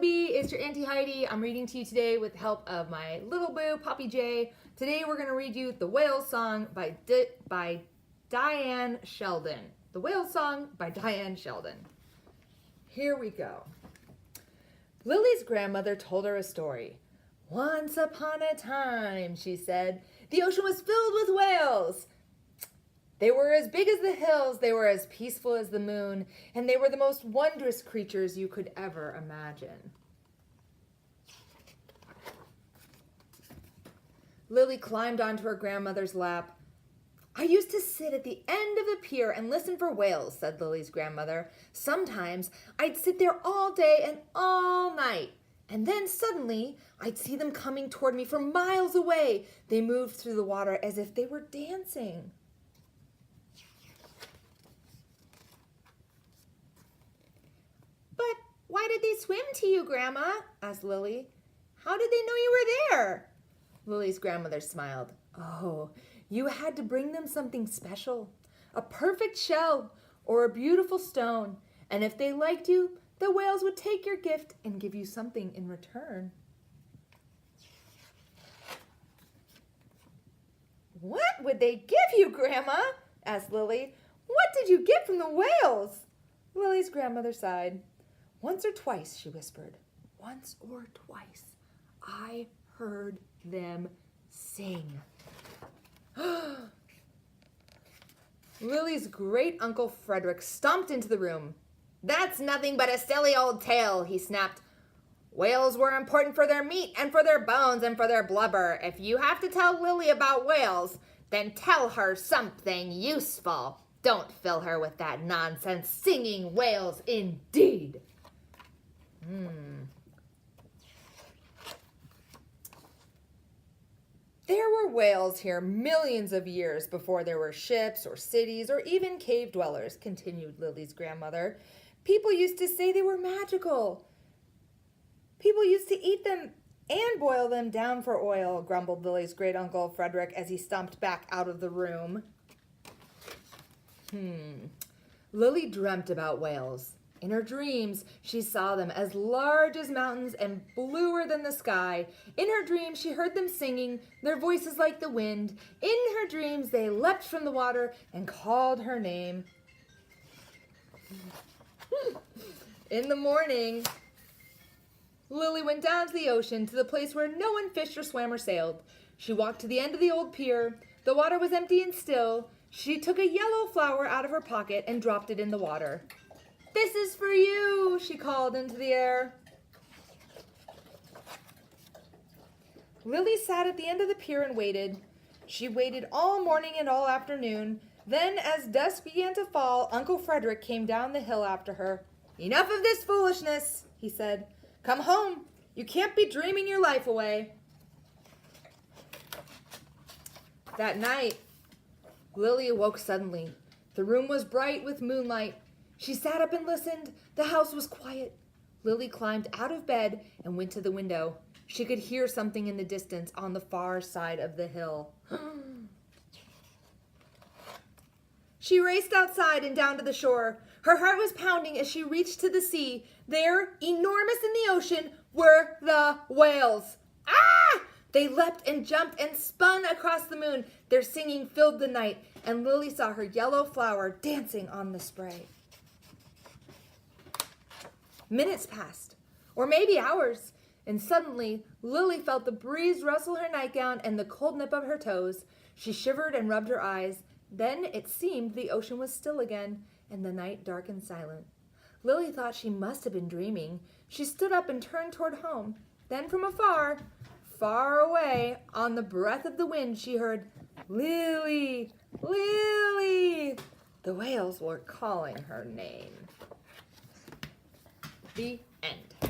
B, it's your Auntie Heidi. I'm reading to you today with the help of my little boo, Poppy J. Today we're going to read you The Whale Song by Dyan Sheldon. The Whale Song by Dyan Sheldon. Here we go. Lily's grandmother told her a story. Once upon a time, she said, the ocean was filled with whales. They were as big as the hills, they were as peaceful as the moon, and they were the most wondrous creatures you could ever imagine. Lily climbed onto her grandmother's lap. I used to sit at the end of the pier and listen for whales, said Lily's grandmother. Sometimes I'd sit there all day and all night, and then suddenly I'd see them coming toward me from miles away. They moved through the water as if they were dancing. Why did they swim to you, Grandma? Asked Lily. How did they know you were there? Lily's grandmother smiled. Oh, you had to bring them something special, a perfect shell or a beautiful stone. And if they liked you, the whales would take your gift and give you something in return. What would they give you, Grandma? Asked Lily. What did you get from the whales? Lily's grandmother sighed. Once or twice, she whispered. Once or twice, I heard them sing. Lily's great-uncle Frederick stomped into the room. That's nothing but a silly old tale, he snapped. Whales were important for their meat and for their bones and for their blubber. If you have to tell Lily about whales, then tell her something useful. Don't fill her with that nonsense. Singing whales, indeed. There were whales here millions of years before there were ships or cities or even cave dwellers, continued Lily's grandmother. People used to say they were magical. People used to eat them and boil them down for oil, grumbled Lily's great-uncle Frederick as he stumped back out of the room. Lily dreamt about whales. In her dreams, she saw them as large as mountains and bluer than the sky. In her dreams, she heard them singing, their voices like the wind. In her dreams, they leapt from the water and called her name. In the morning, Lily went down to the ocean, to the place where no one fished or swam or sailed. She walked to the end of the old pier. The water was empty and still. She took a yellow flower out of her pocket and dropped it in the water. This is for you, she called into the air. Lily sat at the end of the pier and waited. She waited all morning and all afternoon. Then, as dusk began to fall, Uncle Frederick came down the hill after her. Enough of this foolishness, he said. Come home. You can't be dreaming your life away. That night, Lily awoke suddenly. The room was bright with moonlight. She sat up and listened. The house was quiet. Lily climbed out of bed and went to the window. She could hear something in the distance on the far side of the hill. She raced outside and down to the shore. Her heart was pounding as she reached to the sea. There, enormous in the ocean, were the whales. Ah! They leapt and jumped and spun across the moon. Their singing filled the night, and Lily saw her yellow flower dancing on the spray. Minutes passed, or maybe hours, and suddenly Lily felt the breeze rustle her nightgown and the cold nip of her toes. She shivered and rubbed her eyes. Then it seemed the ocean was still again, and the night dark and silent. Lily thought she must have been dreaming. She stood up and turned toward home. Then from afar, far away, on the breath of the wind, she heard, Lily, Lily. The whales were calling her name. The end.